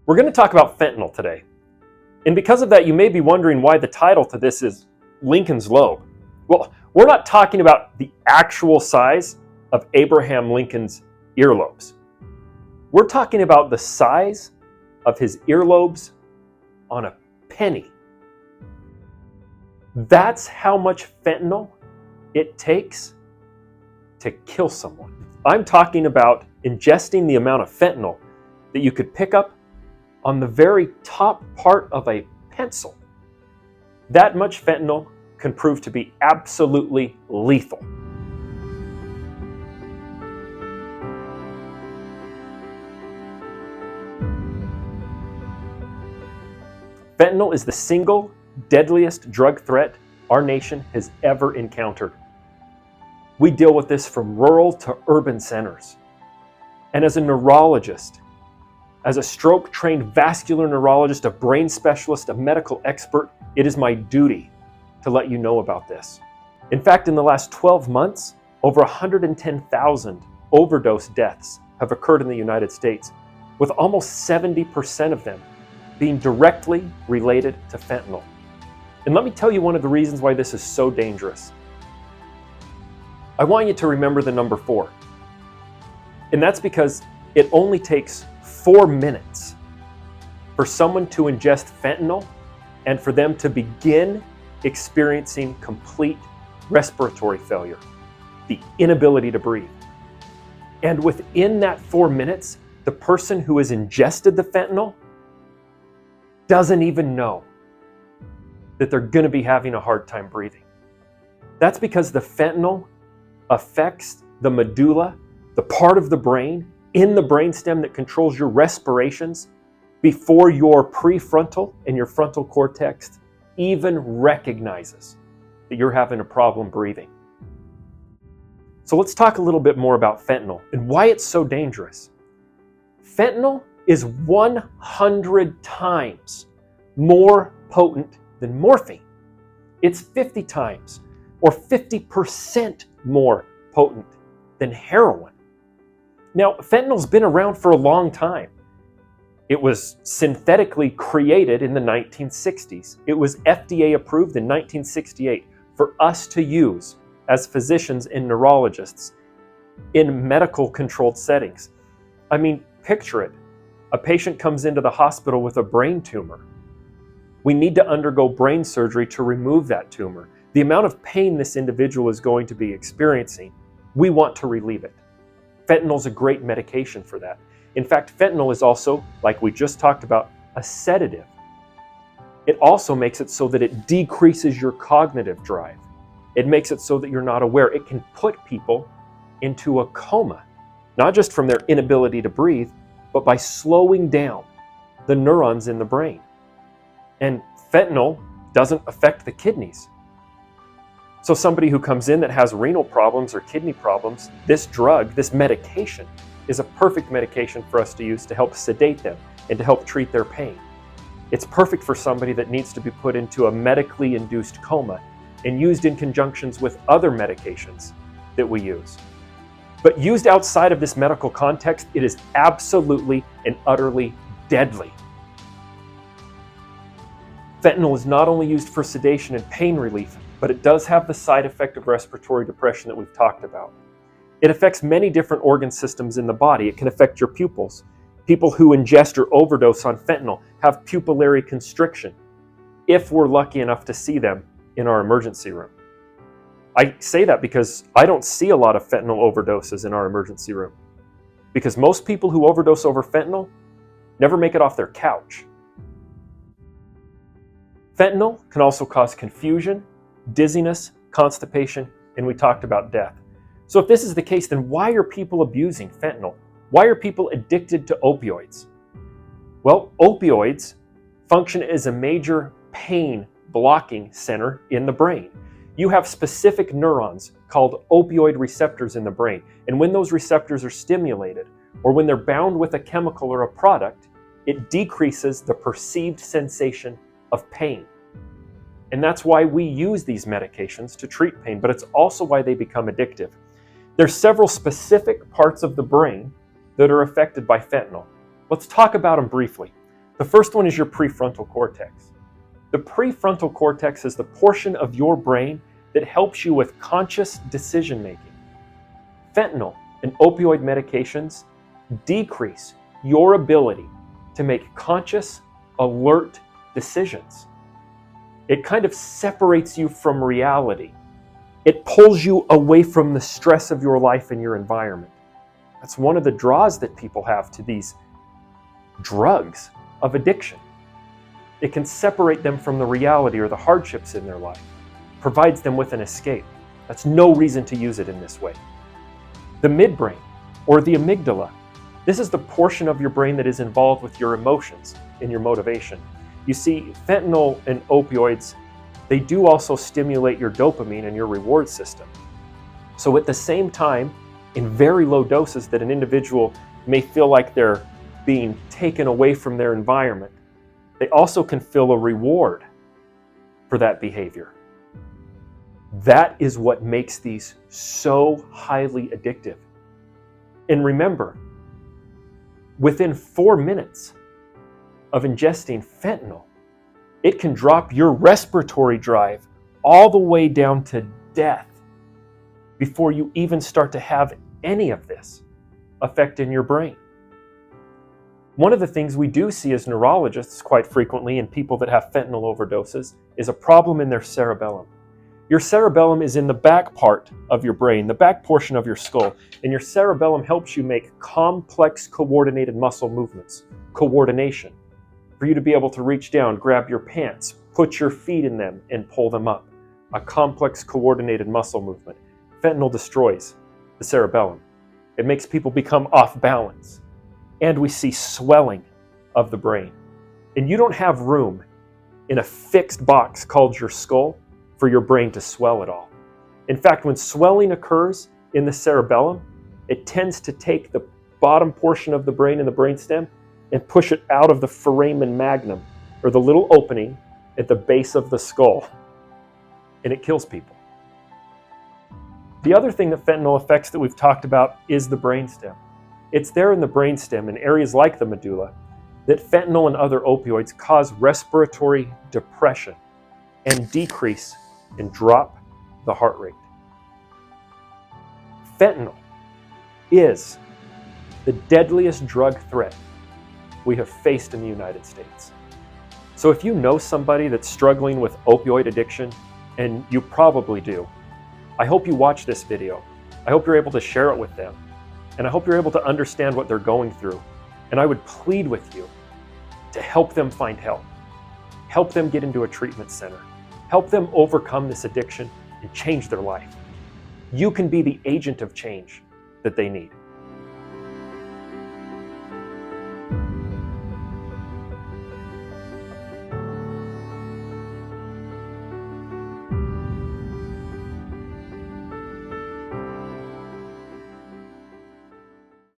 We're going to talk about fentanyl today. And because of that, you may be wondering why the title to this is Lincoln's Lobe. Well, we're not talking about the actual size of Abraham Lincoln's earlobes. We're talking about the size of his earlobes on a penny. That's how much fentanyl it takes to kill someone. I'm talking about ingesting the amount of fentanyl that you could pick up on the very top part of a pencil. That much fentanyl can prove to be absolutely lethal. Fentanyl is the single deadliest drug threat our nation has ever encountered. We deal with this from rural to urban centers. And as a neurologist, as a stroke-trained vascular neurologist, a brain specialist, a medical expert, it is my duty to let you know about this. In fact, in the last 12 months, over 110,000 overdose deaths have occurred in the United States, with almost 70% of them being directly related to fentanyl. And let me tell you one of the reasons why this is so dangerous. I want you to remember the number 4. And that's because it only takes 4 minutes for someone to ingest fentanyl and for them to begin experiencing complete respiratory failure, the inability to breathe. And within that 4 minutes, the person who has ingested the fentanyl doesn't even know that they're going to be having a hard time breathing. That's because the fentanyl affects the medulla, the part of the brain in the brainstem that controls your respirations before your prefrontal and your frontal cortex even recognizes that you're having a problem breathing. So let's talk a little bit more about fentanyl and why it's so dangerous. Fentanyl is 100 times more potent than morphine. It's 50 times or 50% more potent than heroin. Now, fentanyl's been around for a long time. It was synthetically created in the 1960s. It was FDA approved in 1968 for us to use as physicians and neurologists in medical controlled settings. I mean, picture it. A patient comes into the hospital with a brain tumor. We need to undergo brain surgery to remove that tumor. The amount of pain this individual is going to be experiencing, we want to relieve it. Fentanyl is a great medication for that. In fact, fentanyl is also, like we just talked about, a sedative. It also makes it so that it decreases your cognitive drive. It makes it so that you're not aware. It can put people into a coma, not just from their inability to breathe, but by slowing down the neurons in the brain. And fentanyl doesn't affect the kidneys. So somebody who comes in that has renal problems or kidney problems, this drug, this medication, is a perfect medication for us to use to help sedate them and to help treat their pain. It's perfect for somebody that needs to be put into a medically induced coma and used in conjunctions with other medications that we use. But used outside of this medical context, it is absolutely and utterly deadly. Fentanyl is not only used for sedation and pain relief, but it does have the side effect of respiratory depression that we've talked about. It affects many different organ systems in the body. It can affect your pupils. People who ingest or overdose on fentanyl have pupillary constriction, if we're lucky enough to see them in our emergency room. I say that because I don't see a lot of fentanyl overdoses in our emergency room, because most people who overdose over fentanyl never make it off their couch. Fentanyl can also cause confusion, dizziness, constipation, and we talked about death. So if this is the case, then why are people abusing fentanyl? Why are people addicted to opioids? Well, opioids function as a major pain blocking center in the brain. You have specific neurons called opioid receptors in the brain, and when those receptors are stimulated, or when they're bound with a chemical or a product, it decreases the perceived sensation of pain. And that's why we use these medications to treat pain, but it's also why they become addictive. There's several specific parts of the brain that are affected by fentanyl. Let's talk about them briefly. The first one is your prefrontal cortex. The prefrontal cortex is the portion of your brain that helps you with conscious decision making. Fentanyl and opioid medications decrease your ability to make conscious, alert decisions. It kind of separates you from reality. It pulls you away from the stress of your life and your environment. That's one of the draws that people have to these drugs of addiction. It can separate them from the reality or the hardships in their life, provides them with an escape. That's no reason to use it in this way. The midbrain, or the amygdala, this is the portion of your brain that is involved with your emotions and your motivation. You see, fentanyl and opioids, they do also stimulate your dopamine and your reward system. So at the same time, in very low doses that an individual may feel like they're being taken away from their environment, they also can feel a reward for that behavior. That is what makes these so highly addictive. And remember, within 4 minutes of ingesting fentanyl, it can drop your respiratory drive all the way down to death before you even start to have any of this effect in your brain. One of the things we do see as neurologists quite frequently in people that have fentanyl overdoses is a problem in their cerebellum. Your cerebellum is in the back part of your brain, the back portion of your skull, and your cerebellum helps you make complex coordinated muscle movements, coordination, for you to be able to reach down, grab your pants, put your feet in them, and pull them up. A complex coordinated muscle movement. Fentanyl destroys the cerebellum. It makes people become off balance. And we see swelling of the brain. And you don't have room in a fixed box called your skull for your brain to swell at all. In fact, when swelling occurs in the cerebellum, it tends to take the bottom portion of the brain and the brainstem and push it out of the foramen magnum, or the little opening at the base of the skull, and it kills people. The other thing that fentanyl affects that we've talked about is the brainstem. It's there in the brainstem, in areas like the medulla, that fentanyl and other opioids cause respiratory depression and decrease and drop the heart rate. Fentanyl is the deadliest drug threat we have faced in the United States. So if you know somebody that's struggling with opioid addiction, and you probably do, I hope you watch this video. I hope you're able to share it with them. And I hope you're able to understand what they're going through. And I would plead with you to help them find help. Help them get into a treatment center. Help them overcome this addiction and change their life. You can be the agent of change that they need.